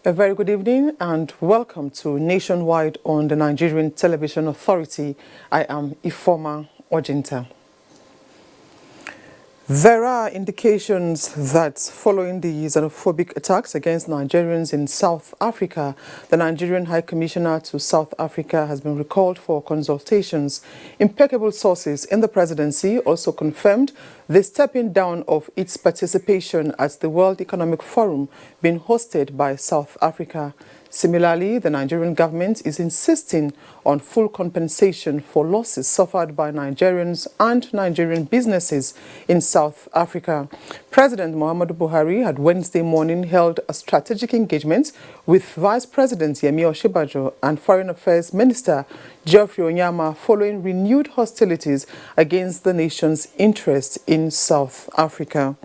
A very good evening and welcome to Nationwide on the Nigerian Television Authority. I am Ifoma Ojinta. There are indications that following the xenophobic attacks against Nigerians in South Africa, the Nigerian High Commissioner to South Africa has been recalled for consultations. Impeccable sources in the presidency also confirmed the stepping down of its participation at the World Economic Forum being hosted by South Africa. Similarly, the Nigerian government is insisting on full compensation for losses suffered by Nigerians and Nigerian businesses in South Africa. President Muhammadu Buhari had Wednesday morning held a strategic engagement with Vice President Yemi Osinbajo and Foreign Affairs Minister Geoffrey Onyama following renewed hostilities against the nation's interests in South Africa.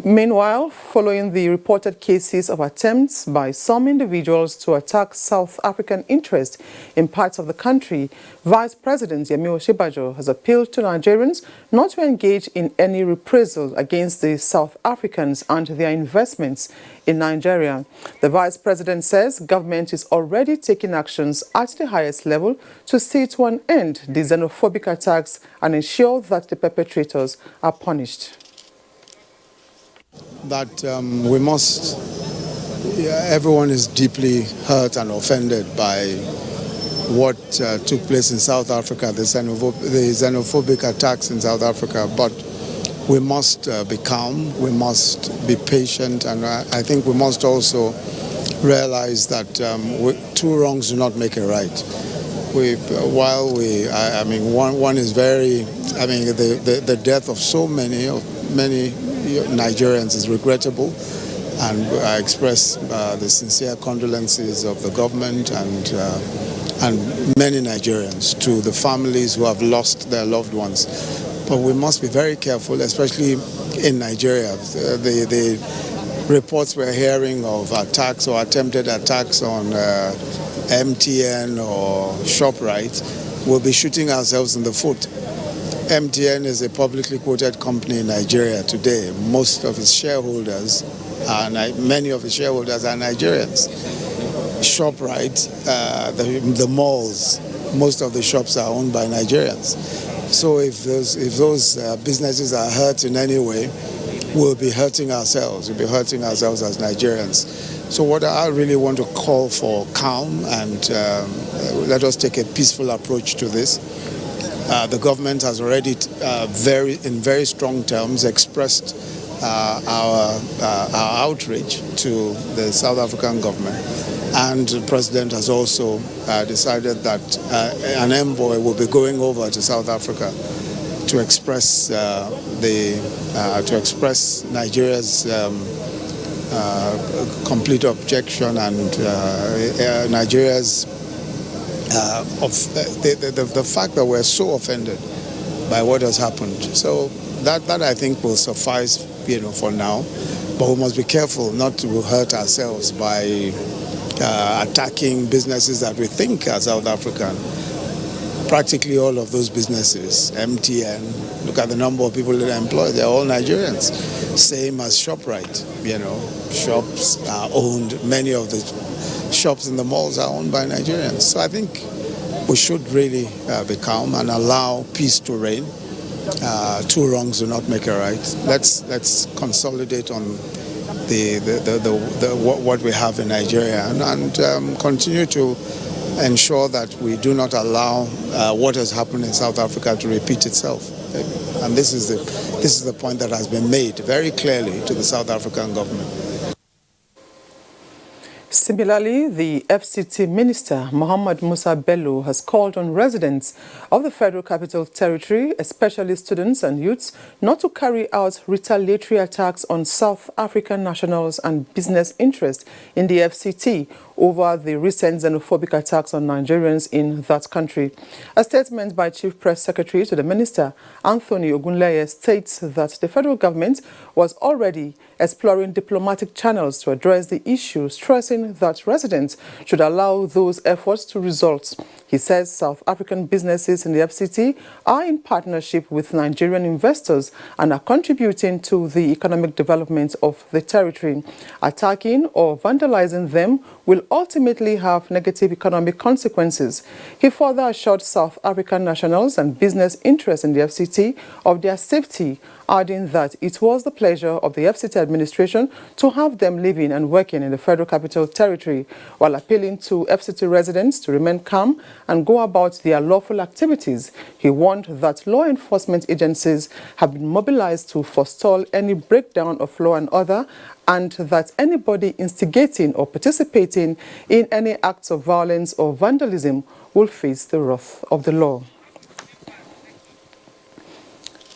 Meanwhile, following the reported cases of attempts by some individuals to attack South African interests in parts of the country, Vice President Yemi Osinbajo has appealed to Nigerians not to engage in any reprisal against the South Africans and their investments in Nigeria. The Vice President says government is already taking actions at the highest level to see to an end the xenophobic attacks and ensure that the perpetrators are punished. That everyone is deeply hurt and offended by what took place in South Africa, the xenophobic attacks in South Africa, but we must be calm, we must be patient, and I think we must also realize that two wrongs do not make a right. One is the death of so many Nigerians is regrettable, and I express the sincere condolences of the government and many Nigerians to the families who have lost their loved ones. But we must be very careful, especially in Nigeria. The reports we're hearing of attacks or attempted attacks on MTN or ShopRite will be shooting ourselves in the foot. MTN is a publicly quoted company in Nigeria today. Most of its shareholders, many of its shareholders are Nigerians. ShopRite, the malls, most of the shops are owned by Nigerians. So if those businesses are hurt in any way, we'll be hurting ourselves. We'll be hurting ourselves as Nigerians. So what I really want to call for calm and let us take a peaceful approach to this. The government has already, in very strong terms, expressed our outrage to the South African government, and the president has also decided that an envoy will be going over to South Africa to express Nigeria's complete objection and Nigeria's. Of the fact that we're so offended by what has happened. So that I think will suffice, for now. But we must be careful not to hurt ourselves by attacking businesses that we think are South African. Practically all of those businesses, MTN, look at the number of people that are employed, they're all Nigerians. Same as ShopRite, shops are owned, many of the shops in the malls are owned by Nigerians. So I think we should really be calm and allow peace to reign. Two wrongs do not make a right. Let's consolidate on what we have in Nigeria and continue to ensure that we do not allow what has happened in South Africa to repeat itself. And this is the point that has been made very clearly to the South African government. Similarly, the FCT Minister, Mohammed Musa Bello, has called on residents of the Federal Capital Territory, especially students and youths, not to carry out retaliatory attacks on South African nationals and business interests in the FCT over the recent xenophobic attacks on Nigerians in that country. A statement by Chief Press Secretary to the Minister, Anthony Ogunleye, states that the federal government was already exploring diplomatic channels to address the issue, stressing that residents should allow those efforts to result. He says South African businesses in the FCT are in partnership with Nigerian investors and are contributing to the economic development of the territory. Attacking or vandalizing them will ultimately have negative economic consequences. He further assured South African nationals and business interests in the FCT of their safety, adding that it was the pleasure of the FCT administration to have them living and working in the Federal Capital Territory, while appealing to FCT residents to remain calm and go about their lawful activities. He warned that law enforcement agencies have been mobilized to forestall any breakdown of law and order, and that anybody instigating or participating in any acts of violence or vandalism will face the wrath of the law.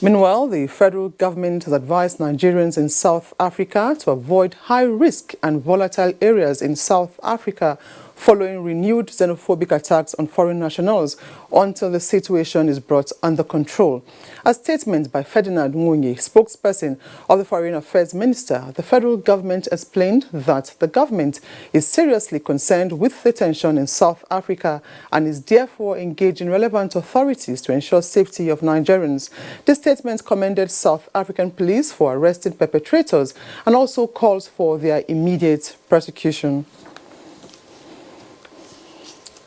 Meanwhile, the federal government has advised Nigerians in South Africa to avoid high-risk and volatile areas in South Africa following renewed xenophobic attacks on foreign nationals until the situation is brought under control. A statement by Ferdinand Munye, spokesperson of the Foreign Affairs Minister, the federal government explained that the government is seriously concerned with the tension in South Africa and is therefore engaging relevant authorities to ensure safety of Nigerians. The statement commended South African police for arresting perpetrators and also calls for their immediate prosecution.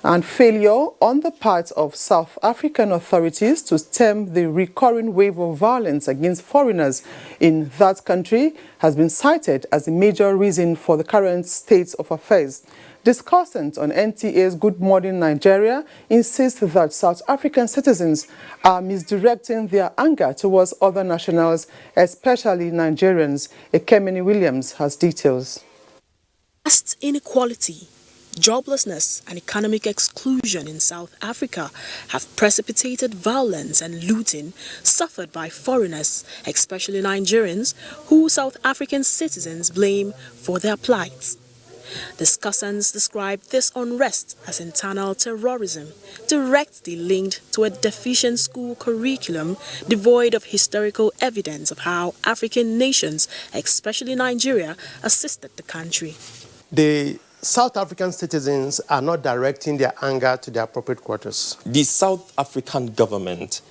And failure on the part of South African authorities to stem the recurring wave of violence against foreigners in that country has been cited as a major reason for the current state of affairs. Discussant on NTA's Good Morning Nigeria insists that South African citizens are misdirecting their anger towards other nationals, especially Nigerians. Ekemini Williams has details. Vast inequality, joblessness and economic exclusion in South Africa have precipitated violence and looting suffered by foreigners, especially Nigerians, who South African citizens blame for their plight. Discussants describe this unrest as internal terrorism, directly linked to a deficient school curriculum devoid of historical evidence of how African nations, especially Nigeria, assisted the country. The South African citizens are not directing their anger to their appropriate quarters. The South African government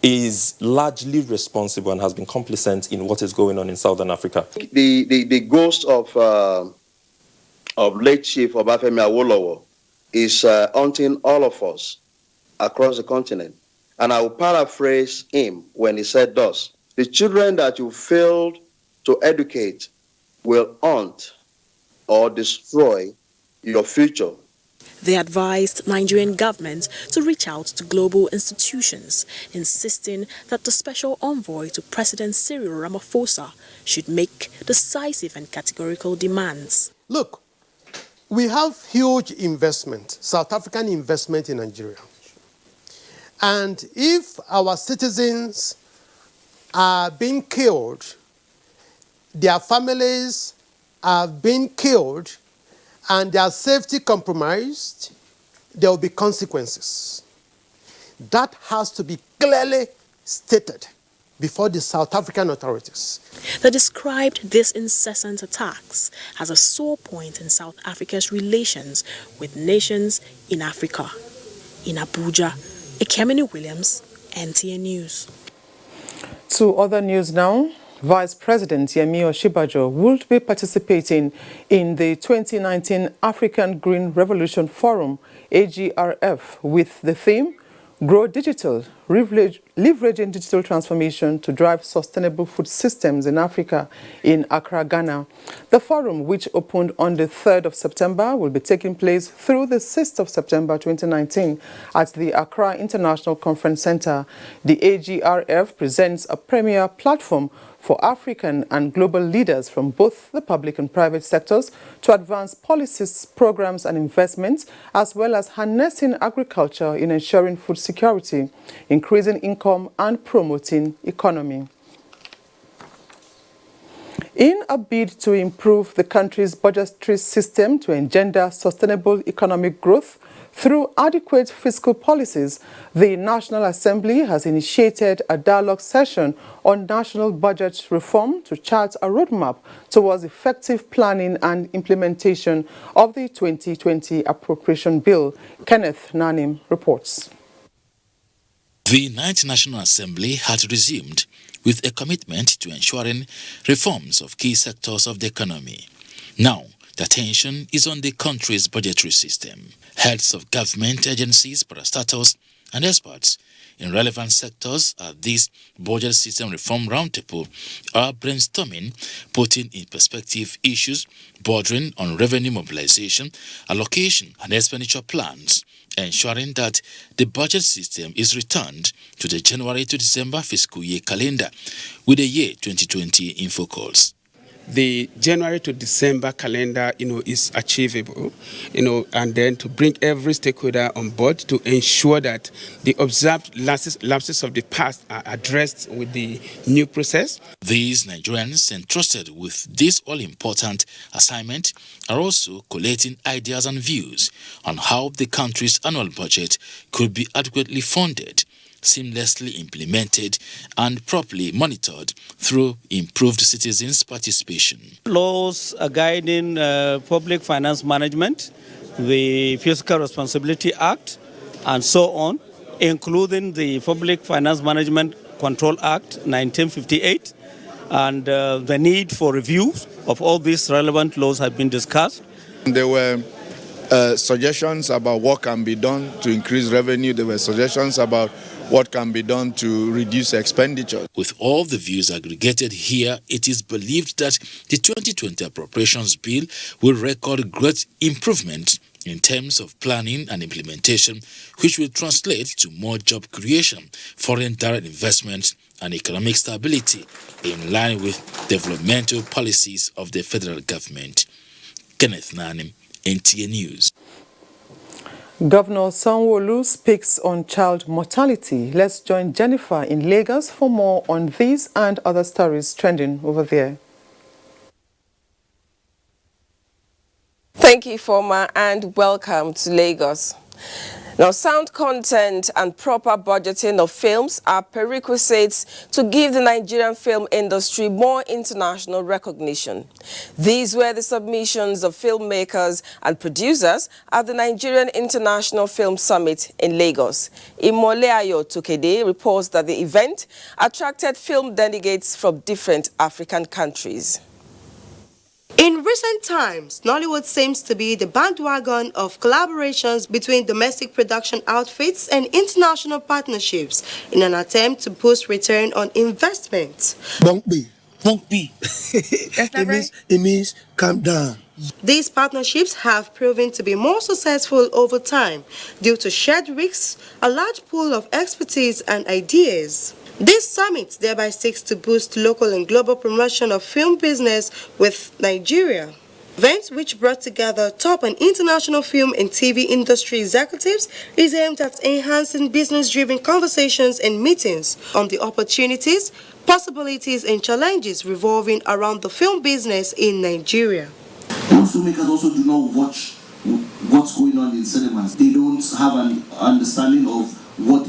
is largely responsible and has been complicit in what is going on in Southern Africa. The ghost of late Chief Obafemi Awolowo is haunting all of us across the continent. And I will paraphrase him when he said thus: the children that you failed to educate will haunt or destroy your future. They advised Nigerian government to reach out to global institutions, insisting that the special envoy to President Cyril Ramaphosa should make decisive and categorical demands. Look, we have huge investment, South African investment in Nigeria. And if our citizens are being killed, their families are being killed, and their safety compromised, there will be consequences. That has to be clearly stated before the South African authorities. They described these incessant attacks as a sore point in South Africa's relations with nations in Africa. In Abuja, Ekemini Williams, NTA News. To other news now. Vice President Yemi Osinbajo will be participating in the 2019 African Green Revolution Forum, AGRF, with the theme, Grow Digital, Leveraging Digital Transformation to Drive Sustainable Food Systems in Africa in Accra, Ghana. The forum, which opened on the 3rd of September, will be taking place through the 6th of September 2019 at the Accra International Conference Center. The AGRF presents a premier platform for African and global leaders from both the public and private sectors to advance policies, programs and investments, as well as harnessing agriculture in ensuring food security, increasing income and promoting economy. In a bid to improve the country's budgetary system to engender sustainable economic growth through adequate fiscal policies, the National Assembly has initiated a dialogue session on national budget reform to chart a roadmap towards effective planning and implementation of the 2020 appropriation bill. Kenneth Nanim reports. The 9th National Assembly had resumed with a commitment to ensuring reforms of key sectors of the economy. Now, the attention is on the country's budgetary system. Heads of government agencies, parastatals, and experts in relevant sectors at this budget system reform roundtable are brainstorming, putting in perspective issues bordering on revenue mobilization, allocation, and expenditure plans, ensuring that the budget system is returned to the January to December fiscal year calendar with the year 2020 in focus. The January to December calendar, is achievable, and then to bring every stakeholder on board to ensure that the observed lapses of the past are addressed with the new process. These Nigerians entrusted with this all-important assignment are also collating ideas and views on how the country's annual budget could be adequately funded, seamlessly implemented and properly monitored through improved citizens' participation. Laws guiding public finance management, the Fiscal Responsibility Act, and so on, including the Public Finance Management Control Act 1958, and the need for review of all these relevant laws have been discussed. There were suggestions about what can be done to increase revenue. There were suggestions about what can be done to reduce expenditure. With all the views aggregated here, it is believed that the 2020 appropriations bill will record great improvement in terms of planning and implementation, which will translate to more job creation, foreign direct investment, and economic stability in line with developmental policies of the federal government. Kenneth Nanim, NTA News. Governor Sanwo-Olu speaks on child mortality. Let's join Jennifer in Lagos for more on these and other stories trending over there. Thank you, Forma, and welcome to Lagos. Now, sound content and proper budgeting of films are prerequisites to give the Nigerian film industry more international recognition. These were the submissions of filmmakers and producers at the Nigerian International Film Summit in Lagos. Imoleayo Tokede reports that the event attracted film delegates from different African countries. In recent times, Nollywood seems to be the bandwagon of collaborations between domestic production outfits and international partnerships in an attempt to boost return on investment. Bumpy. It means calm down. These partnerships have proven to be more successful over time due to shared risks, a large pool of expertise and ideas. This summit thereby seeks to boost local and global promotion of film business with Nigeria. Event, which brought together top and international film and TV industry executives, is aimed at enhancing business-driven conversations and meetings on the opportunities, possibilities and challenges revolving around the film business in Nigeria. Most filmmakers also do not watch what's going on in cinemas. They don't have an understanding of what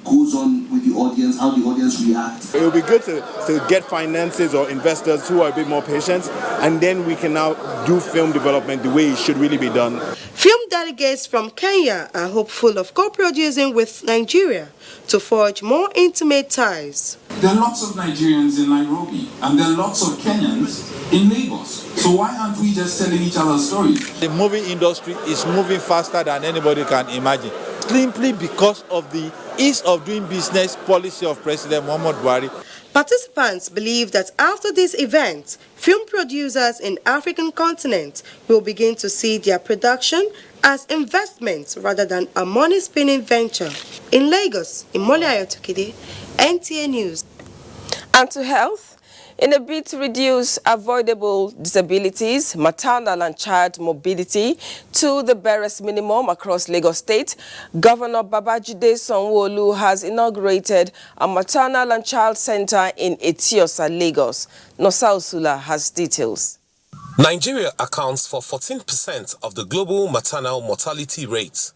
goes on with the audience, how the audience reacts. It would be good to get finances or investors who are a bit more patient, and then we can now do film development the way it should really be done. Film delegates from Kenya are hopeful of co-producing with Nigeria to forge more intimate ties. There are lots of Nigerians in Nairobi, and there are lots of Kenyans in Lagos. So why aren't we just telling each other stories? The movie industry is moving faster than anybody can imagine, simply because of the ease of doing business policy of President Muhammadu Buhari. Participants believe that after this event, film producers in African continent will begin to see their production as investments rather than a money-spinning venture. In Lagos, Imoleayo Tokede, NTA News. And to health. In a bid to reduce avoidable disabilities, maternal and child mobility to the barest minimum across Lagos State, Governor Babajide Sanwo-Olu has inaugurated a maternal and child center in Etiosa, Lagos. Nosa Usula has details. Nigeria accounts for 14% of the global maternal mortality rate.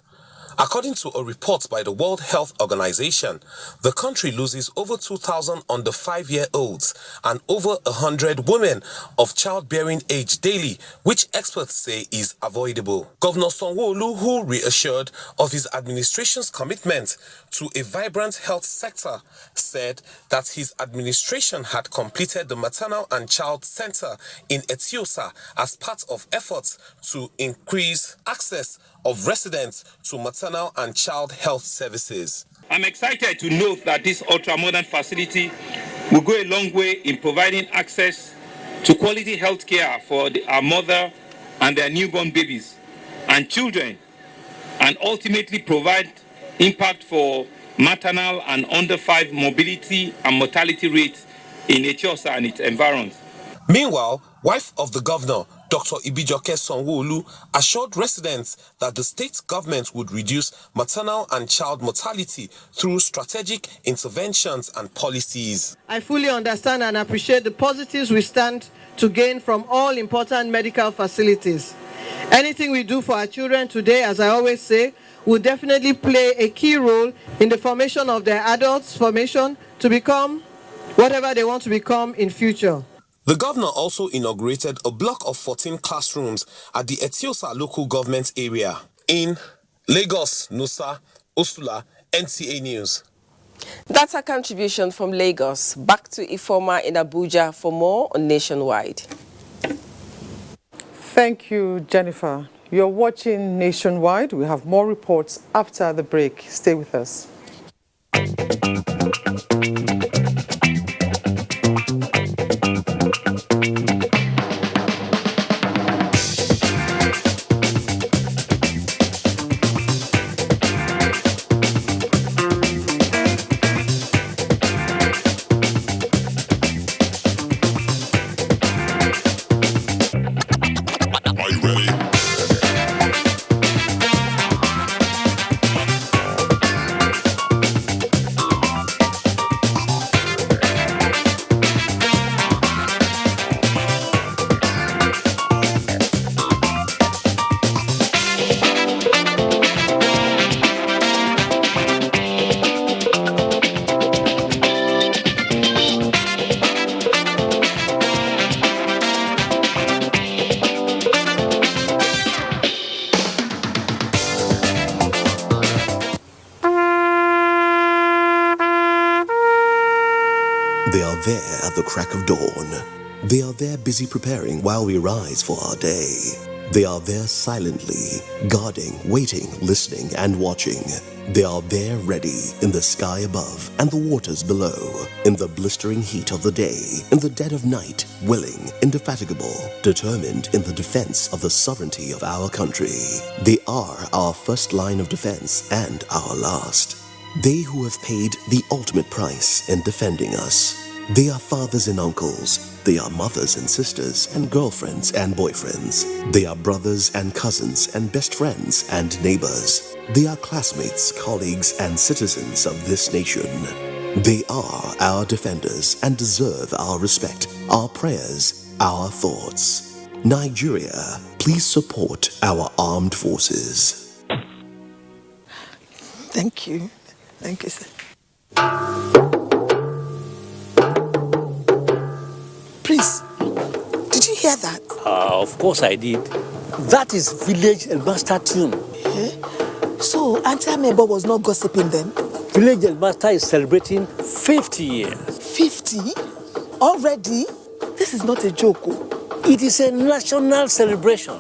According to a report by the World Health Organization, the country loses over 2,000 under 5-year-olds and over 100 women of childbearing age daily, which experts say is avoidable. Governor Sanwo-Olu, who reassured of his administration's commitment to a vibrant health sector, said that his administration had completed the maternal and child center in Etiosa as part of efforts to increase access of residents to maternal and child health services. I'm excited to note that this ultra-modern facility will go a long way in providing access to quality health care for our mother and their newborn babies and children, and ultimately provide impact for maternal and under 5 mobility and mortality rates in Etiosa and its environs. Meanwhile, wife of the governor, Dr. Ibijoke Sanwo-Olu, assured residents that the state government would reduce maternal and child mortality through strategic interventions and policies. I fully understand and appreciate the positives we stand to gain from all important medical facilities. Anything we do for our children today, as I always say, will definitely play a key role in the formation of their adults' formation to become whatever they want to become in future. The governor also inaugurated a block of 14 classrooms at the Etiosa local government area. In Lagos, Nosa Usula, NTA News. That's a contribution from Lagos. Back to Ifoma in Abuja for more on Nationwide. Thank you, Jennifer. You're watching Nationwide. We have more reports after the break. Stay with us. They are there at the crack of dawn. They are there busy preparing while we rise for our day. They are there silently, guarding, waiting, listening, and watching. They are there ready in the sky above and the waters below, in the blistering heat of the day, in the dead of night, willing, indefatigable, determined in the defense of the sovereignty of our country. They are our first line of defense and our last. They who have paid the ultimate price in defending us. They are fathers and uncles. They are mothers and sisters and girlfriends and boyfriends. They are brothers and cousins and best friends and neighbors. They are classmates, colleagues, and citizens of this nation. They are our defenders and deserve our respect, our prayers, our thoughts. Nigeria, please support our armed forces. Thank you. Thank you, sir. Please, did you hear that? Of course I did. That is village master tune. So, Auntie Amebo was not gossiping then? Village master is celebrating 50 years. 50? Already? This is not a joke. It is a national celebration.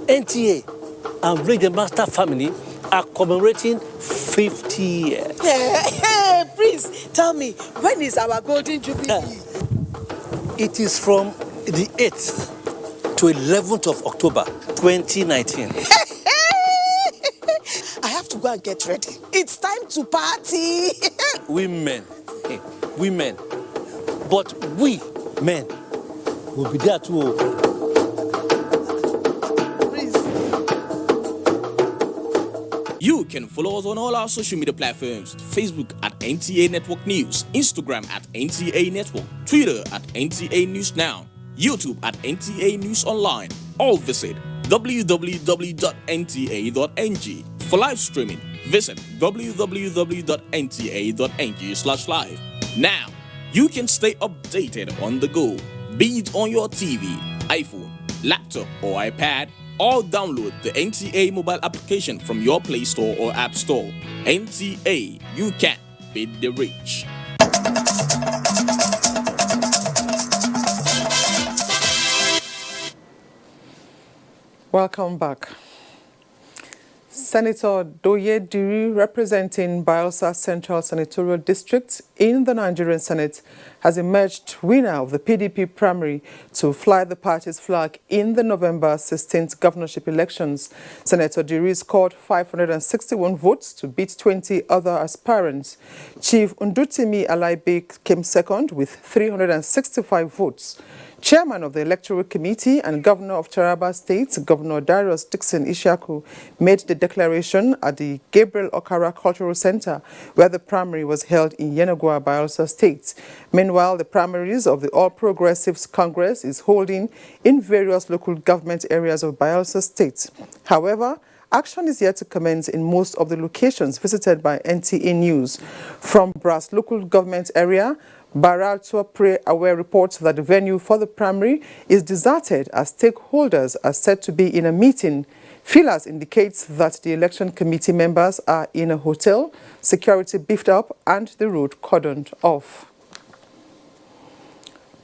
NTA and Village master family are commemorating 50 years. Hey, please, tell me, when is our golden jubilee? It is from the 8th to 11th of October, 2019. I have to go and get ready. It's time to party. Women, But we, men, will be there too. You can follow us on all our social media platforms: Facebook at NTA Network News, Instagram at NTA Network, Twitter at NTA News Now, YouTube at NTA News Online. Or visit www.nta.ng. For live streaming, visit www.nta.ng/live. Now, you can stay updated on the go, be it on your TV, iPhone, laptop, or iPad, or download the NTA mobile application from your Play Store or App Store. NTA, you can beat the rich. Welcome back. Senator Doye Diri, representing Bayelsa Central Senatorial District in the Nigerian Senate, has emerged winner of the PDP primary to fly the party's flag in the November 16th governorship elections. Senator Diri scored 561 votes to beat 20 other aspirants. Chief Ndutimi Alaibe came second with 365 votes. Chairman of the Electoral Committee and Governor of Taraba State, Governor Darius Dixon Ishaku, made the declaration at the Gabriel Okara Cultural Center, where the primary was held in Yenagoa, Bayelsa State. Meanwhile, the primaries of the All Progressives Congress is holding in various local government areas of Bayelsa State. However, action is yet to commence in most of the locations visited by NTA News. From Brass local government area, Baral Tuapre Aware reports that the venue for the primary is deserted as stakeholders are said to be in a meeting. Feelers indicates that the election committee members are in a hotel, security beefed up, and the road cordoned off.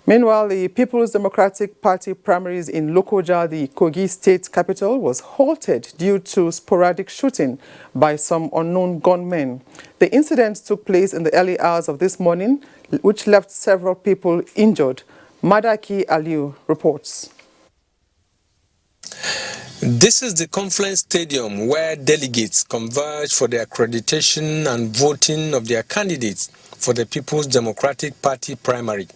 Meanwhile, the People's Democratic Party primaries in Lokoja, the Kogi state capital, was halted due to sporadic shooting by some unknown gunmen. The incident took place in the early hours of this morning, which left several people injured. Madaki Aliu reports. This is the conference stadium where delegates converge for the accreditation and voting of their candidates for the People's Democratic Party primary.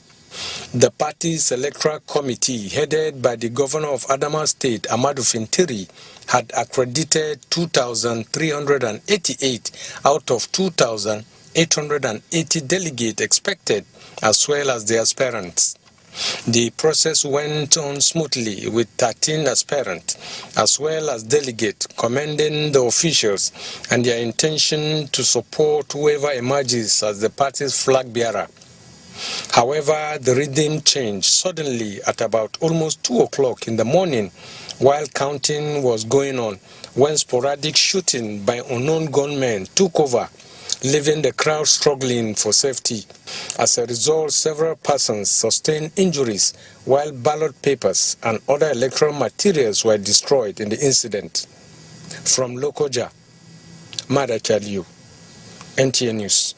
The party's electoral committee, headed by the governor of Adamawa State, Amadu Fintiri, had accredited 2,388 out of 2,880 delegates expected, as well as the aspirants. The process went on smoothly with 13 aspirants, as well as delegates, commending the officials and their intention to support whoever emerges as the party's flag bearer. However, the rhythm changed suddenly at about almost 2 o'clock in the morning while counting was going on, when sporadic shooting by unknown gunmen took over, leaving the crowd struggling for safety. As a result, several persons sustained injuries, while ballot papers and other electoral materials were destroyed in the incident. From Lokoja, Madakaliu, NTA News.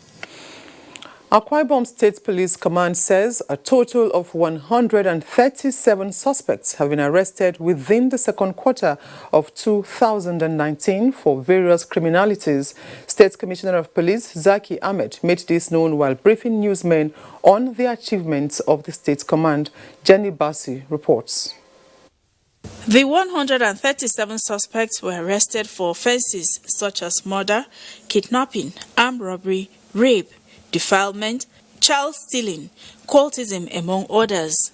Akwa Ibom State Police Command says a total of 137 suspects have been arrested within the second quarter of 2019 for various criminalities. State Commissioner of Police Zaki Ahmed made this known while briefing newsmen on the achievements of the State Command. Jenny Bassi reports. The 137 suspects were arrested for offences such as murder, kidnapping, armed robbery, rape, defilement, child stealing, cultism, among others.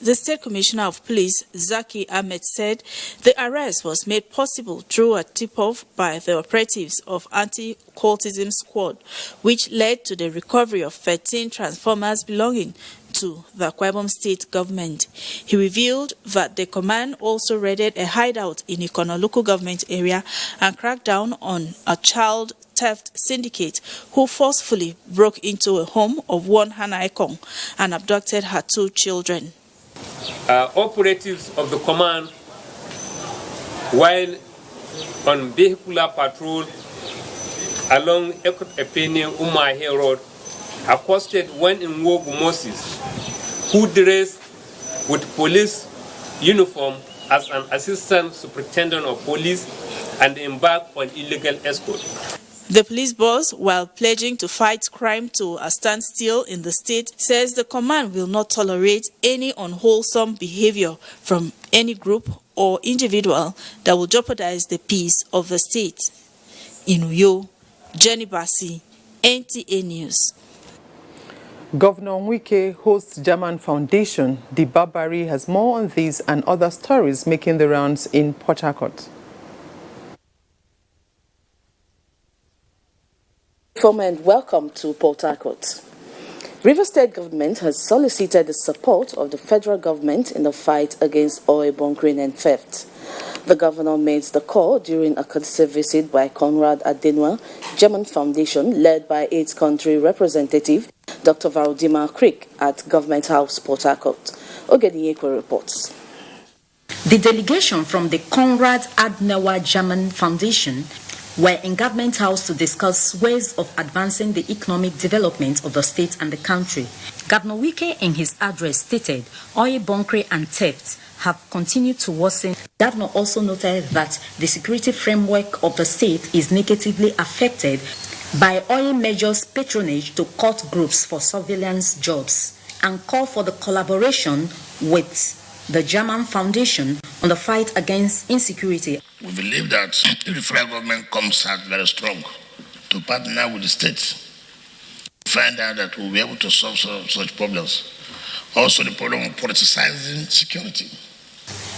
The State Commissioner of Police, Zaki Ahmed, said the arrest was made possible through a tip-off by the operatives of Anti-Cultism Squad, which led to the recovery of 13 transformers belonging to the Akwa Ibom State government. He revealed that the command also raided a hideout in Ikono local government area and cracked down on a child theft syndicate who forcefully broke into a home of one Hannah Ekong and abducted her 2 children. Operatives of the command, while on vehicular patrol along Ekopene Umahe Road, accosted one in Wogu Moses, who dressed with police uniform as an assistant superintendent of police and embarked on illegal escort. The police boss, while pledging to fight crime to a standstill in the state, says the command will not tolerate any unwholesome behavior from any group or individual that will jeopardize the peace of the state. In Uyo, Jenny Bassi, NTA News. Governor Wike hosts German Foundation. The Barbary has more on these and other stories making the rounds in Port Harcourt. And welcome to Port Harcourt. Rivers State government has solicited the support of the federal government in the fight against oil bunkering and theft. The governor made the call during a courtesy visit by Konrad Adenauer German Foundation, led by its country representative, Dr. Valdemar Crick, at Government House, Port Harcourt. Ogedinyekwe reports. The delegation from the Konrad Adenauer German Foundation were in Government House to discuss ways of advancing the economic development of the state and the country. Governor Wike, in his address, stated oil bunkering and theft have continued to worsen. Governor also noted that the security framework of the state is negatively affected by oil majors' patronage to cult groups for surveillance jobs, and called for the collaboration with the German Foundation on the fight against insecurity. We believe that if the federal government comes out very strong to partner with the states, find out that we'll be able to solve such problems. Also the problem of politicizing security.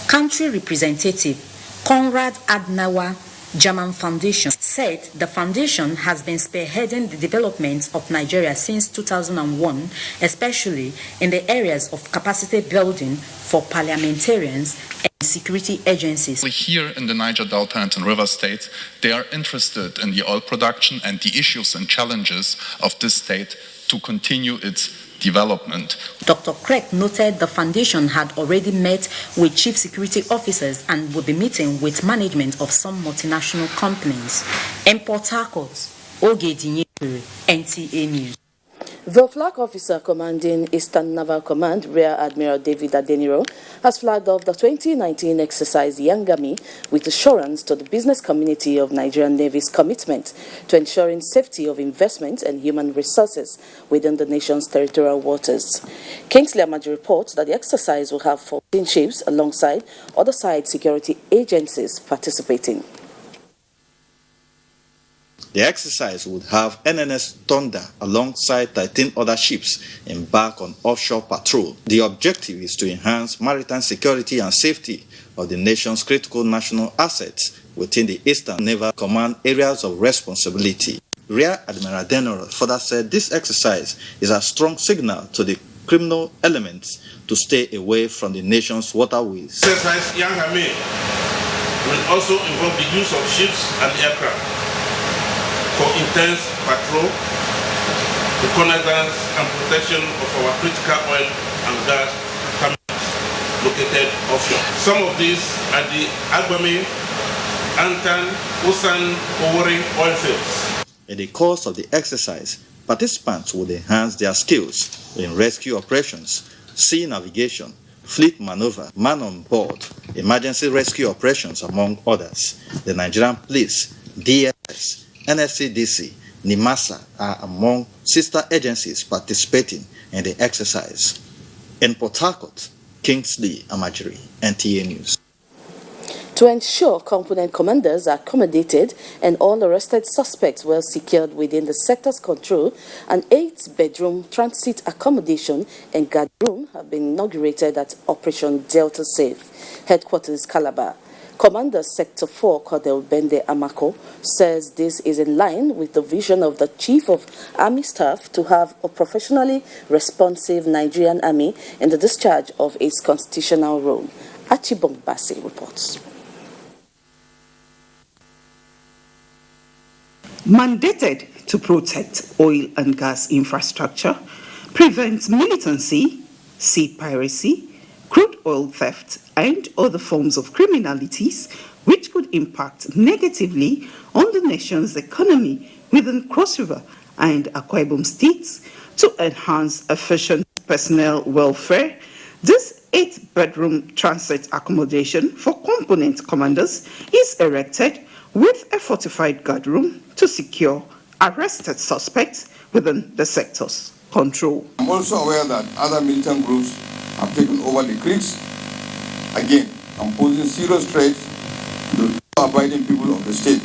Country representative Konrad Adenauer German Foundation said the foundation has been spearheading the development of Nigeria since 2001, especially in the areas of capacity building for parliamentarians and security agencies. Here in the Niger Delta and in River State, they are interested in the oil production and the issues and challenges of this state to continue its development. Dr. Craig noted the foundation had already met with chief security officers and would be meeting with management of some multinational companies. In Port Harcourt, Ogedinyekwe, NTA News. The flag officer commanding Eastern Naval Command, Rear Admiral David Adeniro, has flagged off the 2019 exercise Yangami with assurance to the business community of Nigerian Navy's commitment to ensuring safety of investment and human resources within the nation's territorial waters. Kingsley Amaju reports that the exercise will have 14 ships alongside other side security agencies participating. The exercise would have NNS Thunder alongside 13 other ships embark on offshore patrol. The objective is to enhance maritime security and safety of the nation's critical national assets within the Eastern Naval Command areas of responsibility. Rear Admiral Adeniro further said this exercise is a strong signal to the criminal elements to stay away from the nation's waterways. Exercise Yangami will also involve the use of ships and aircraft for intense patrol, reconnaissance and protection of our critical oil and gas terminals located offshore. Some of these are the Agbami, Antan, Usan, Owori oil fields. In the course of the exercise, participants would enhance their skills in rescue operations, sea navigation, fleet maneuver, man on board, emergency rescue operations, among others. The Nigerian Police, DSS, NSCDC, NIMASA are among sister agencies participating in the exercise. In Port Harcourt, Kingsley Amajiri, NTA News. To ensure component commanders are accommodated and all arrested suspects well secured within the sector's control, an 8-bedroom transit accommodation and guard room have been inaugurated at Operation Delta Safe, headquarters Calabar. Commander Sector 4, Colonel Bende Amako, says this is in line with the vision of the Chief of Army Staff to have a professionally responsive Nigerian Army in the discharge of its constitutional role. Achibong Basi reports. Mandated to protect oil and gas infrastructure, prevent militancy, seed piracy, crude oil theft, and other forms of criminalities which could impact negatively on the nation's economy within Cross River and Akwa Ibom states to enhance efficient personnel welfare. This 8-bedroom transit accommodation for component commanders is erected with a fortified guard room to secure arrested suspects within the sector's control. I'm also aware that other militant groups have taken over the creeks. Again, I'm posing serious threats to the abiding people of the state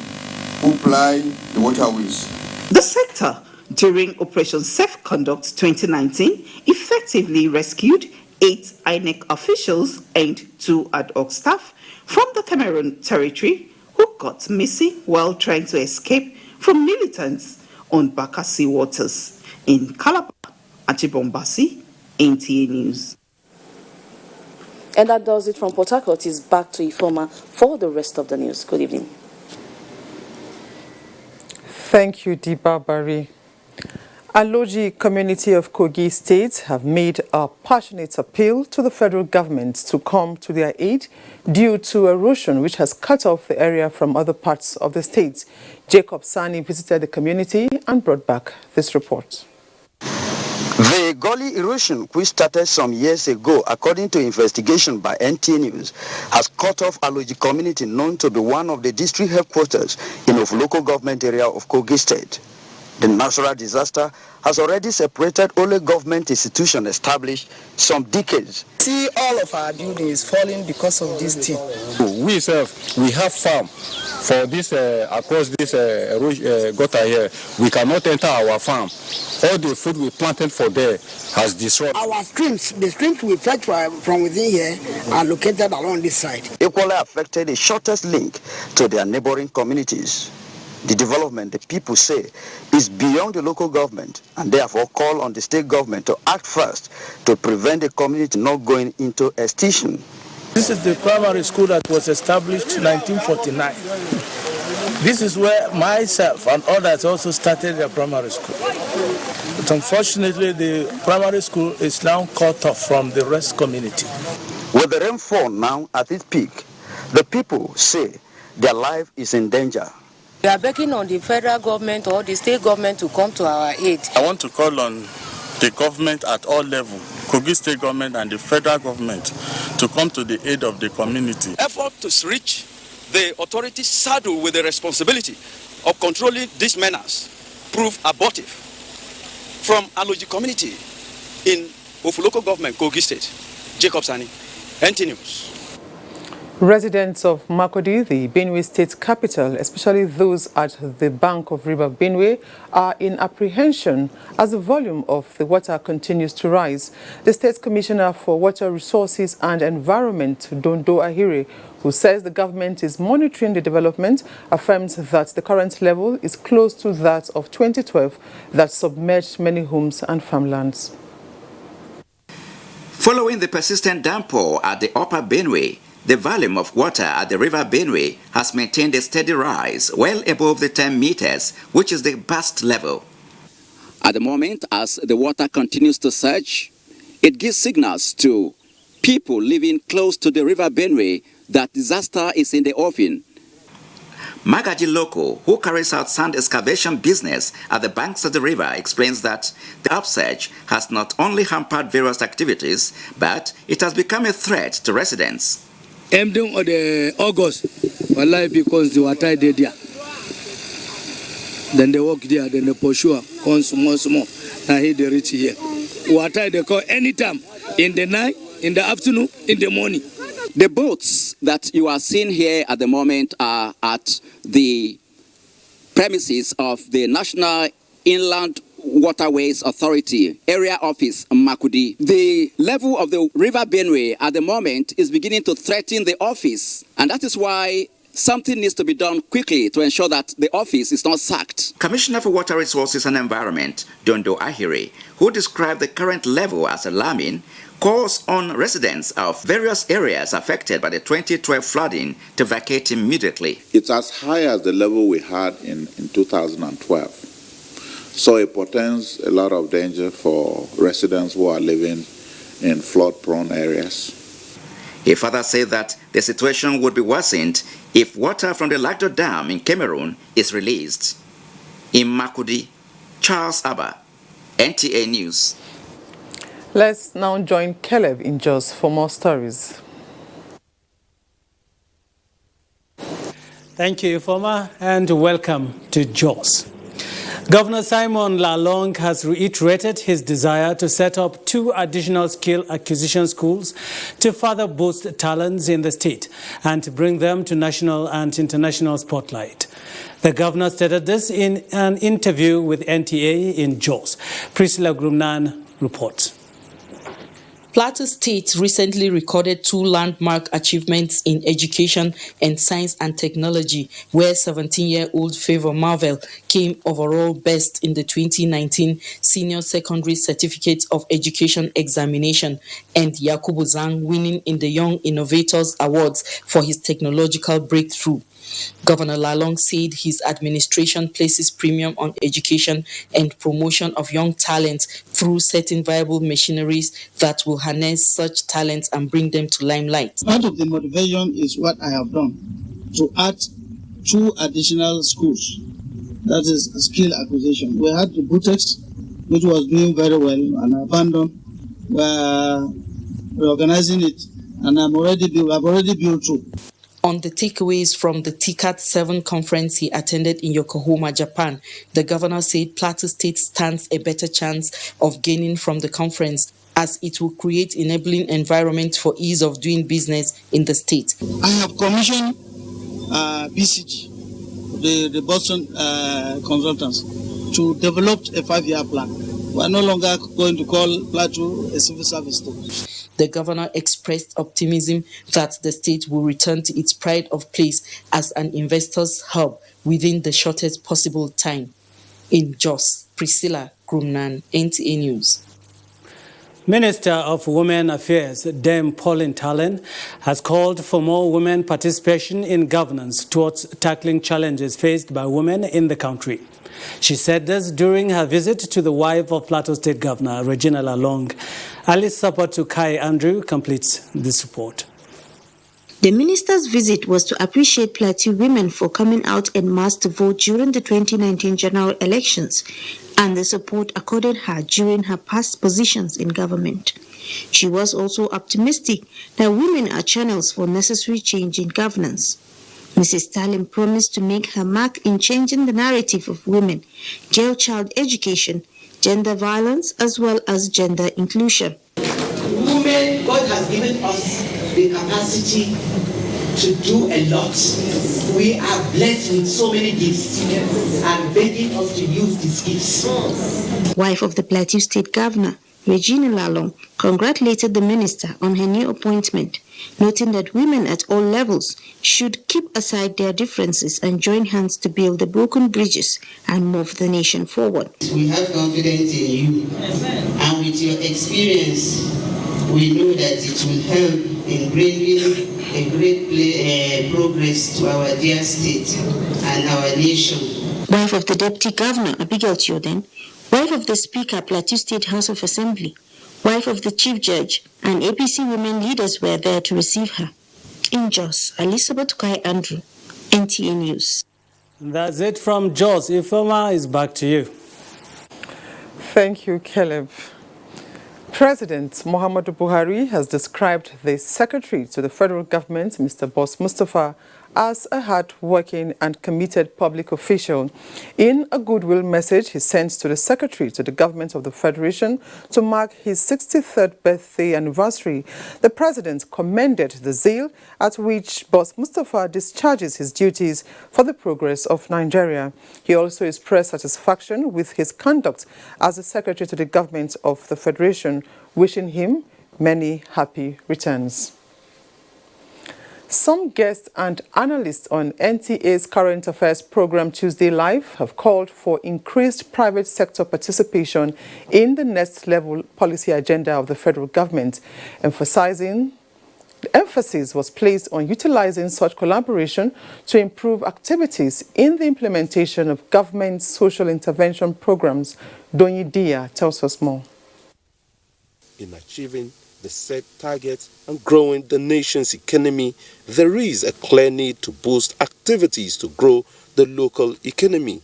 who ply the waterways. The sector, during Operation Safe Conduct 2019, effectively rescued 8 INEC officials and 2 ad hoc staff from the Cameroon territory who got missing while trying to escape from militants on Bakassi waters. In Calabar, Achibombasi, NTA News. And that does it from Port Harcourt. Is back to Ifoma for the rest of the news. Good evening. Thank you, Diba Bari. Aloji community of Kogi State have made a passionate appeal to the federal government to come to their aid due to erosion which has cut off the area from other parts of the state. Jacob Sani visited the community and brought back this report. The gully erosion, which started some years ago, according to investigation by NTA News, has cut off Aloji community, known to be one of the district headquarters in the local government area of Kogi State. The natural disaster has already separated only government institutions established some decades. See, all of our buildings falling because of this thing. We have farm for this across this gutter here. We cannot enter our farm. All the food we planted for there has destroyed. Our streams, the streams we fetch from within here are located along this side. Equally affected the shortest link to their neighboring communities. The development, the people say, is beyond the local government and therefore call on the state government to act first to prevent the community not going into extinction. This is the primary school that was established in 1949. This is where myself and others also started their primary school. But unfortunately, the primary school is now cut off from the rest community. With the rainfall now at its peak, the people say their life is in danger. We are begging on the federal government or the state government to come to our aid. I want to call on the government at all levels, Kogi State government and the federal government, to come to the aid of the community. Effort to reach the authorities saddled with the responsibility of controlling these menace prove abortive. From Aloji community in local government, Kogi State, Jacob Sani, NT News. Residents of Makurdi, the Benue state capital, especially those at the bank of River Benue, are in apprehension as the volume of the water continues to rise. The State Commissioner for Water Resources and Environment, Dondo Ahire, who says the government is monitoring the development, affirms that the current level is close to that of 2012 that submerged many homes and farmlands. Following the persistent downpour at the upper Benue, the volume of water at the river Benue has maintained a steady rise well above the 10 meters, which is the burst level. At the moment, as the water continues to surge, it gives signals to people living close to the river Benue that disaster is in the offing. Magaji Loko, who carries out sand excavation business at the banks of the river, explains that the upsurge has not only hampered various activities, but it has become a threat to residents. Ending of the August, because the water there. Then they walk there, then they pursue, come small. Now they reach here. Water they call anytime, in the night, in the afternoon, in the morning. The boats that you are seeing here at the moment are at the premises of the National Inland Waterways Authority Area Office, Makurdi. The level of the River Benue at the moment is beginning to threaten the office, and that is why something needs to be done quickly to ensure that the office is not sacked. Commissioner for Water Resources and Environment, Dondo Ahire, who described the current level as alarming, calls on residents of various areas affected by the 2012 flooding to vacate immediately. It's as high as the level we had in 2012. So it portends a lot of danger for residents who are living in flood-prone areas. He further said that the situation would be worsened if water from the Lagdo Dam in Cameroon is released. In Makurdi, Charles Abba, NTA News. Let's now join Caleb in Jos for more stories. Thank you, Ifoma, and welcome to Jos. Governor Simon Lalong has reiterated his desire to set up 2 additional skill acquisition schools to further boost talents in the state and to bring them to national and international spotlight. The governor stated this in an interview with NTA in Jos. Priscilla Grumnan reports. Plateau State recently recorded 2 landmark achievements in education and science and technology, where 17-year-old Favor Marvel came overall best in the 2019 Senior Secondary Certificate of Education examination, and Yakubu Zhang winning in the Young Innovators Awards for his technological breakthrough. Governor Lalong said his administration places premium on education and promotion of young talent through setting viable machineries that will harness such talents and bring them to limelight. Part of the motivation is what I have done, to add 2 additional schools, that is skill acquisition. We had the Butex, which was doing very well, and I abandoned. We're reorganizing it, and I've already built 2. On the takeaways from the TCAT 7 conference he attended in Yokohama, Japan, the governor said Plateau State stands a better chance of gaining from the conference, as it will create enabling environment for ease of doing business in the state. I have commissioned BCG, the Boston consultants, to develop a 5-year plan. We are no longer going to call Plateau a civil service state. The governor expressed optimism that the state will return to its pride of place as an investor's hub within the shortest possible time. In Jos, Priscilla Grumnan, NTA News. Minister of Women Affairs, Dame Pauline Talen, has called for more women participation in governance towards tackling challenges faced by women in the country. She said this during her visit to the wife of Plateau State Governor, Regina Lalong. Alice Sapatu Andrew completes this report. The minister's visit was to appreciate Plateau women for coming out en masse to vote during the 2019 general elections and the support accorded her during her past positions in government. She was also optimistic that women are channels for necessary change in governance. Mrs. Stalin promised to make her mark in changing the narrative of women, girl-child education, gender violence, as well as gender inclusion. Women, God has given us the capacity to do a lot. We are blessed with so many gifts and begging us to use these gifts. Wife of the Plateau State Governor, Regina Lalong, congratulated the minister on her new appointment, noting that women at all levels should keep aside their differences and join hands to build the broken bridges and move the nation forward. We have confidence in you, and with your experience, we know that it will help in bringing a great progress to our dear state and our nation. Wife of the Deputy Governor, Abigail Chioden, wife of the Speaker, Plateau State House of Assembly, wife of the Chief Judge, and APC women leaders were there to receive her. In Jos, Elizabeth Andrew, NTA News. That's it from Jos. Ifoma is back to you. Thank you, Caleb. President Muhammadu Buhari has described the Secretary to the Federal Government, Mr. Boss Mustafa, as a hard-working and committed public official. In a goodwill message he sent to the Secretary to the Government of the Federation to mark his 63rd birthday anniversary, the President commended the zeal at which Boss Mustafa discharges his duties for the progress of Nigeria. He also expressed satisfaction with his conduct as the Secretary to the Government of the Federation, wishing him many happy returns. Some guests and analysts on NTA's Current Affairs program Tuesday Live have called for increased private sector participation in the next level policy agenda of the federal government, emphasizing the emphasis was placed on utilizing such collaboration to improve activities in the implementation of government social intervention programs. Donyi Dia tells us more. In achieving the set targets and growing the nation's economy, there is a clear need to boost activities to grow the local economy.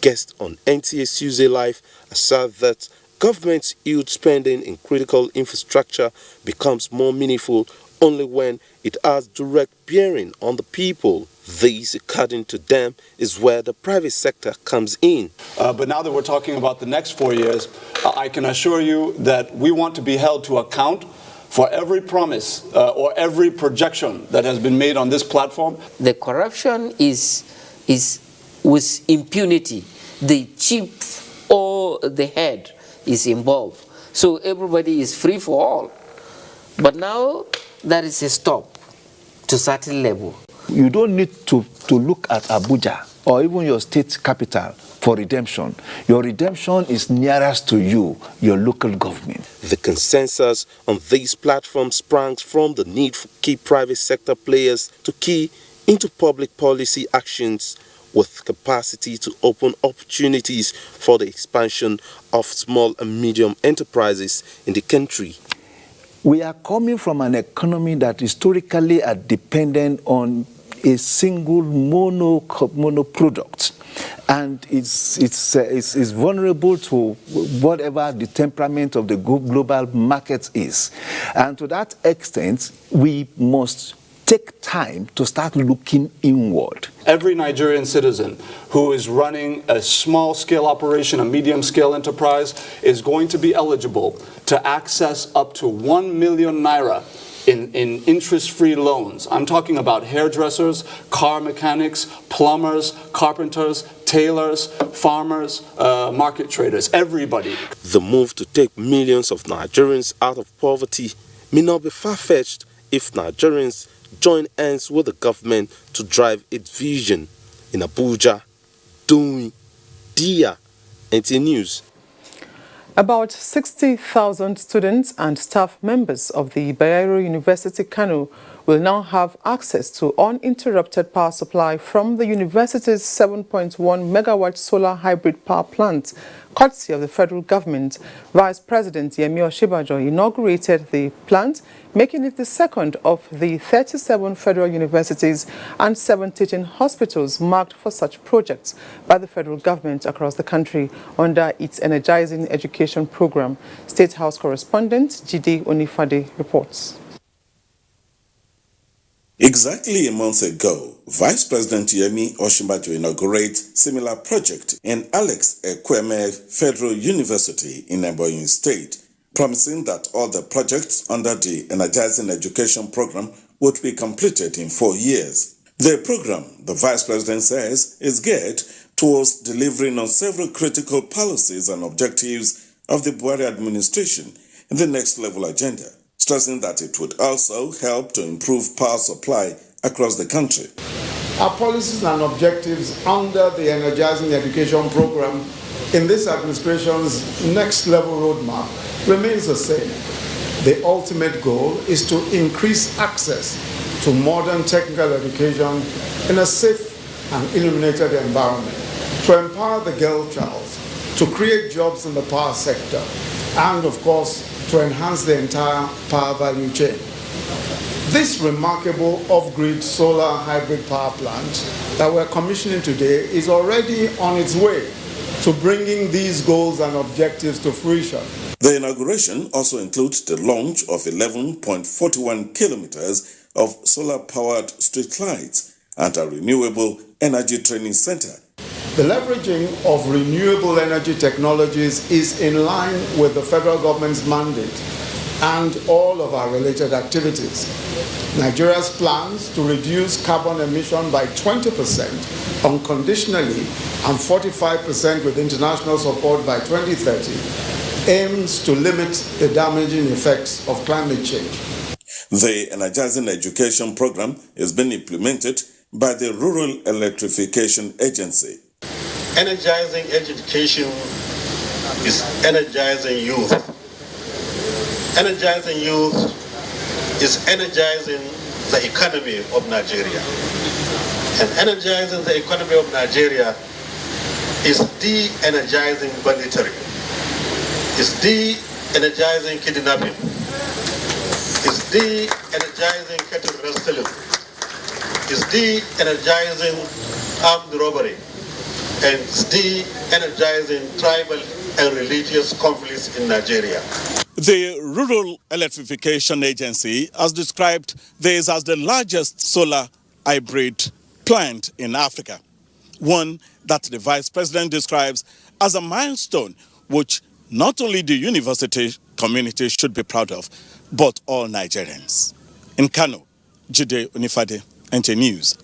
Guests on NTA Tuesday Live assert that government's huge spending in critical infrastructure becomes more meaningful only when it has direct bearing on the people. This, according to them, is where the private sector comes in. But now that we're talking about the next 4 years, I can assure you that we want to be held to account for every promise or every projection that has been made on this platform. The corruption is with impunity. The chief or the head is involved. So everybody is free for all. But now there is a stop to certain level. You don't need to look at Abuja or even your state capital for redemption. Your redemption is nearest to you, your local government. The consensus on these platforms sprang from the need for key private sector players to key into public policy actions with capacity to open opportunities for the expansion of small and medium enterprises in the country. We are coming from an economy that historically are dependent on a single mono product, and it's vulnerable to whatever the temperament of the global market is. And to that extent, we must take time to start looking inward. Every Nigerian citizen who is running a small-scale operation, a medium-scale enterprise, is going to be eligible to access up to 1 million naira in interest-free loans. I'm talking about hairdressers, car mechanics, plumbers, carpenters, tailors, farmers, market traders, everybody. The move to take millions of Nigerians out of poverty may not be far-fetched if Nigerians join hands with the government to drive its vision. In Abuja, NTA News. About 60,000 students and staff members of the Bayero University Kano will now have access to uninterrupted power supply from the university's 7.1 megawatt solar hybrid power plant, courtesy of the federal government. Vice President Yemi Osinbajo inaugurated the plant, making it the second of the 37 federal universities and 7 teaching hospitals marked for such projects by the federal government across the country under its Energizing Education program. State House correspondent Jide Onifade reports. Exactly a month ago, Vice President Yemi Osinbajo inaugurated similar project in Alex Ekweme Federal University in Ebonyi State, promising that all the projects under the Energizing Education program would be completed in 4 years. The program, the Vice President says, is geared towards delivering on several critical policies and objectives of the Buhari administration in the next level agenda, stressing that it would also help to improve power supply across the country. Our policies and objectives under the Energizing Education program in this administration's next level roadmap remains the same. The ultimate goal is to increase access to modern technical education in a safe and illuminated environment, to empower the girl child, to create jobs in the power sector, and of course, to enhance the entire power value chain. This remarkable off-grid solar hybrid power plant that we're commissioning today is already on its way to bringing these goals and objectives to fruition. The inauguration also includes the launch of 11.41 kilometers of solar-powered street lights and a renewable energy training center. The leveraging of renewable energy technologies is in line with the federal government's mandate and all of our related activities. Nigeria's plans to reduce carbon emission by 20% unconditionally and 45% with international support by 2030 aims to limit the damaging effects of climate change. The Energizing Education program is being implemented by the Rural Electrification Agency. Energizing education is energizing youth. Energizing youth is energizing the economy of Nigeria. And energizing the economy of Nigeria is de-energizing banditry, is de-energizing kidnapping, is de-energizing cattle rustling, is de-energizing armed robbery, and de-energizing tribal and religious conflicts in Nigeria. The Rural Electrification Agency has described this as the largest solar hybrid plant in Africa, one that the Vice President describes as a milestone which not only the university community should be proud of, but all Nigerians. In Kano, Jide Unifade, NTA News.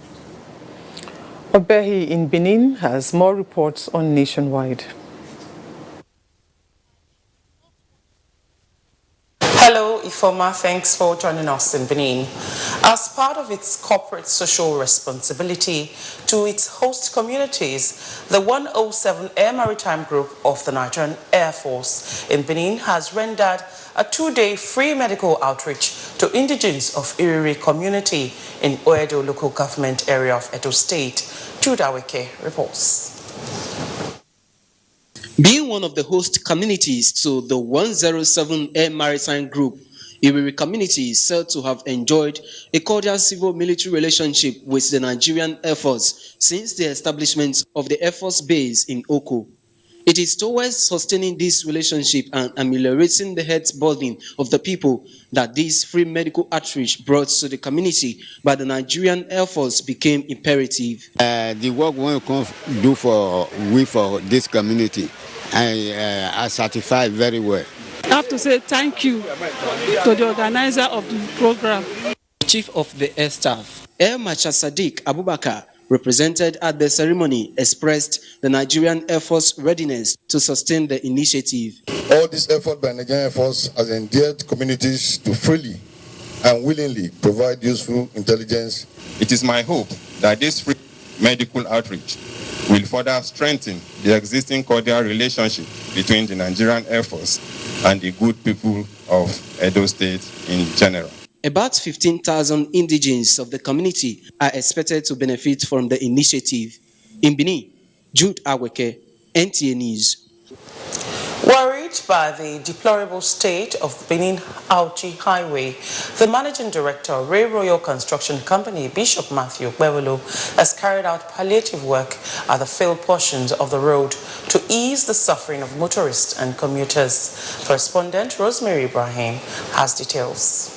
Obehi in Benin has more reports on Nationwide. Hello, Ifoma. Thanks for joining us in Benin. As part of its corporate social responsibility to its host communities, the 107 Air Maritime Group of the Nigerian Air Force in Benin has rendered a 2-day free medical outreach to indigents of Iriri community in Oedo local government area of Edo State. Jude Aweke reports. Being one of the host communities to the 107 Air Maritime Group, Iriri community is said to have enjoyed a cordial civil-military relationship with the Nigerian Air Force since the establishment of the Air Force base in Oko. It is towards sustaining this relationship and ameliorating the health burden of the people that this free medical outreach brought to the community by the Nigerian Air Force became imperative. The work we can do for this community, I certify very well. I have to say thank you to the organizer of the program. Chief of the Air Staff, Air Marshal Sadiq Abubakar, represented at the ceremony, expressed the Nigerian Air Force readiness to sustain the initiative. All this effort by Nigerian Air Force has endeared communities to freely and willingly provide useful intelligence. It is my hope that this free medical outreach will further strengthen the existing cordial relationship between the Nigerian Air Force and the good people of Edo State in general. About 15,000 indigenes of the community are expected to benefit from the initiative. In Benin, Jude Aweke, NTA News. Worried by the deplorable state of the Benin-Auchi Highway, the Managing Director of Ray Royal Construction Company, Bishop Matthew Bewolo, has carried out palliative work at the failed portions of the road to ease the suffering of motorists and commuters. Correspondent Rosemary Ibrahim has details.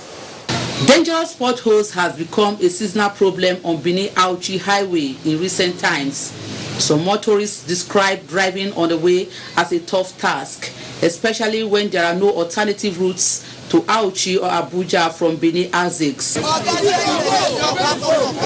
Dangerous potholes has become a seasonal problem on Benin-Auchi Highway in recent times. Some motorists describe driving on the way as a tough task, especially when there are no alternative routes to Auchi or Abuja from Benin-Azix.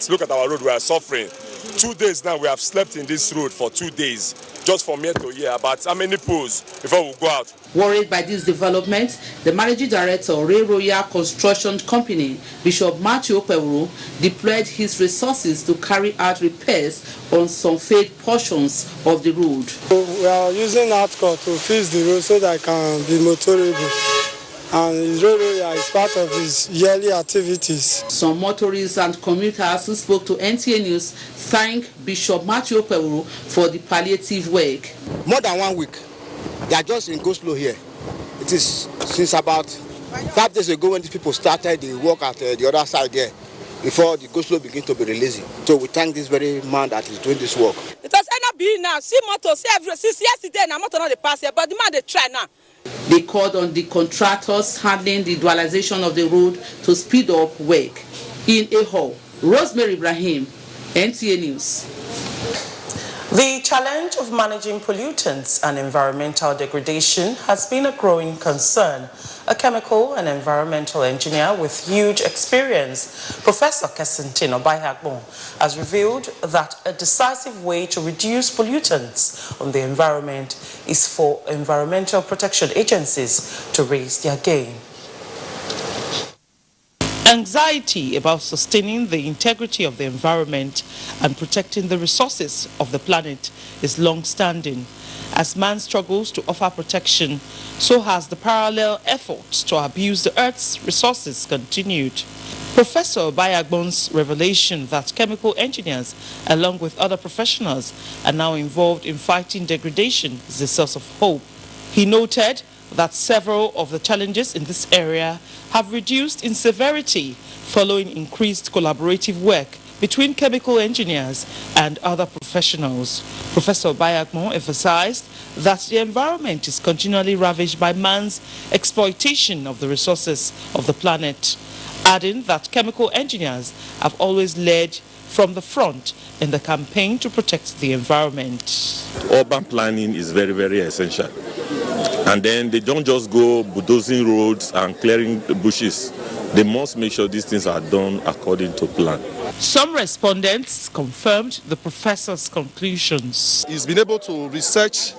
Look at our road, we are suffering. 2 days now, we have slept in this road for 2 days, just from here to here. About how many pools before we go out? Worried by this development, the Managing Director of Ray Royal Construction Company, Bishop Matthew Pewuru, deployed his resources to carry out repairs on some failed portions of the road. We are using Hardcore to fix the road so that it can be motorable. And Ray Royal is part of his yearly activities. Some motorists and commuters who spoke to NTA News thank Bishop Matthew Pewuru for the palliative work. More than 1 week, they are just in go-slow here. It is since about 5 days ago when these people started the work at the other side there, before the go-slow begin to be releasing. So we thank this very man that is doing this work. It was not be now. See motor, see every since yesterday, now motor not the pass here, but the man they try now. They called on the contractors handling the dualization of the road to speed up work. In Eho, Rosemary Ibrahim, NTA News. The challenge of managing pollutants and environmental degradation has been a growing concern. A chemical and environmental engineer with huge experience, Professor Kessentin Obayagbon, has revealed that a decisive way to reduce pollutants on the environment is for environmental protection agencies to raise their game. Anxiety about sustaining the integrity of the environment and protecting the resources of the planet is long-standing. As man struggles to offer protection, so has the parallel efforts to abuse the Earth's resources continued. Professor Obayagbon's revelation that chemical engineers, along with other professionals, are now involved in fighting degradation is a source of hope. He noted that several of the challenges in this area have reduced in severity following increased collaborative work between chemical engineers and other professionals. Professor Bayagmo emphasized that the environment is continually ravaged by man's exploitation of the resources of the planet, adding that chemical engineers have always led from the front in the campaign to protect the environment. Urban planning is very, very essential. And then they don't just go bulldozing roads and clearing the bushes. They must make sure these things are done according to plan. Some respondents confirmed the professor's conclusions. He's been able to research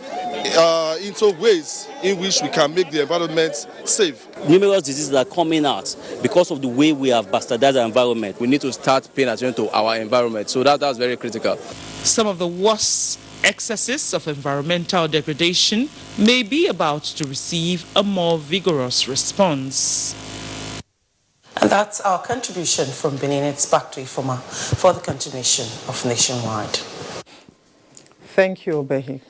into ways in which we can make the environment safe. Numerous diseases are coming out because of the way we have bastardized our environment. We need to start paying attention to our environment. So that's very critical. Some of the worst excesses of environmental degradation may be about to receive a more vigorous response. And that's our contribution from Benin. It's back to Ifoma for the continuation of Nationwide. Thank you, Obehi.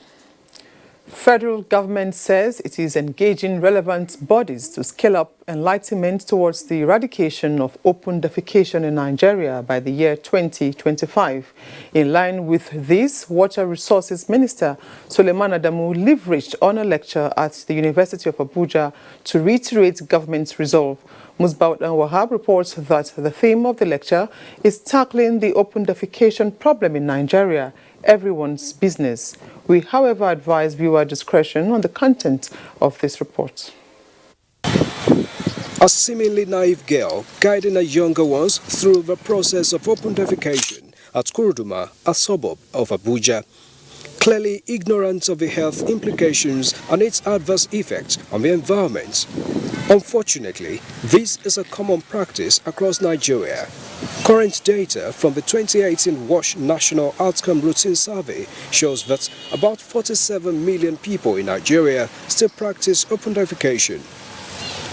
Federal government says it is engaging relevant bodies to scale up enlightenment towards the eradication of open defecation in Nigeria by the year 2025. In line with this, Water Resources Minister Suleiman Adamu leveraged on a lecture at the University of Abuja to reiterate government's resolve. Musbaut and Wahab reports that the theme of the lecture is tackling the open defecation problem in Nigeria, everyone's business. We, however, advise viewer discretion on the content of this report. A seemingly naive girl guiding her younger ones through the process of open defecation at Kuruduma, a suburb of Abuja. Clearly ignorant of the health implications and its adverse effects on the environment. Unfortunately, this is a common practice across Nigeria. Current data from the 2018 WASH National Outcome Routine Survey shows that about 47 million people in Nigeria still practice open defecation.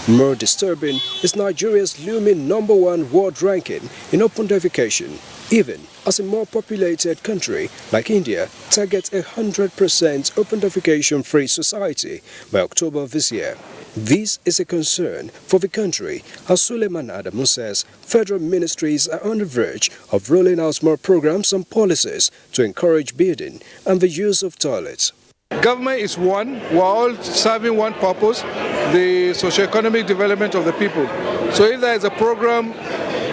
More disturbing is Nigeria's looming #1 world ranking in open defecation, even as a more populated country like India targets 100% open defecation-free society by October this year. This is a concern for the country, as Suleiman Adamu says federal ministries are on the verge of rolling out more programs and policies to encourage bathing and the use of toilets. Government is one, we're all serving one purpose, the socio-economic development of the people. So if there is a program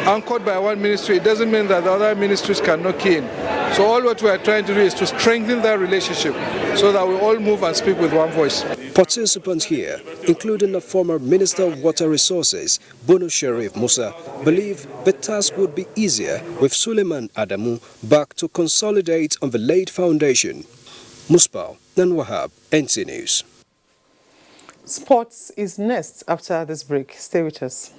anchored by one ministry, it doesn't mean that the other ministries cannot key in. So all what we are trying to do is to strengthen that relationship so that we all move and speak with one voice. Participants here, including the former Minister of Water Resources, Bono Sharif Musa, believe the task would be easier with Suleiman Adamu back to consolidate on the laid foundation. Musbal and Wahab, NTA News. Sports is next after this break. Stay with us.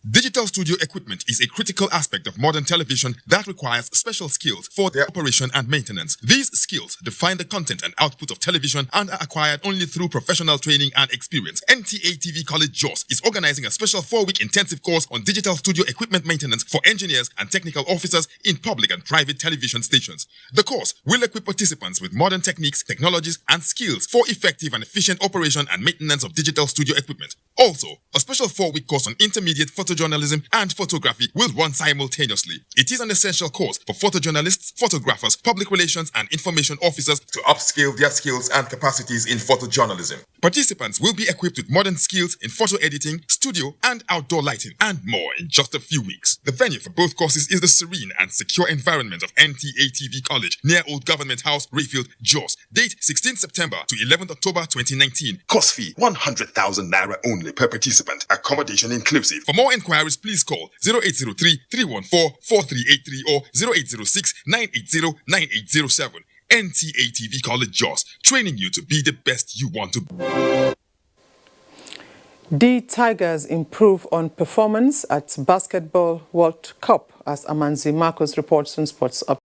Digital studio equipment is a critical aspect of modern television that requires special skills for their operation and maintenance. These skills define the content and output of television and are acquired only through professional training and experience. NTA TV College Jos is organizing a special 4-week intensive course on digital studio equipment maintenance for engineers and technical officers in public and private television stations. The course will equip participants with modern techniques, technologies, and skills for effective and efficient operation and maintenance of digital studio equipment. Also, a special 4-week course on intermediate photojournalism and photography will run simultaneously. It is an essential course for photojournalists, photographers, public relations, and information officers to upskill their skills and capacities in photojournalism. Participants will be equipped with modern skills in photo editing, studio, and outdoor lighting, and more in just a few weeks. The venue for both courses is the serene and secure environment of NTA TV College near Old Government House, Rayfield, Jos. Date 16 September to 11 October 2019. Course fee 100,000 naira only per participant. Accommodation inclusive. For more inquiries, please call 0803-314-4383 or 0806-980-9807. NTA TV College Jos, training you to be the best you want to be. The Tigers improve on performance at Basketball World Cup, as Amanzi Marcos reports on Sports Up.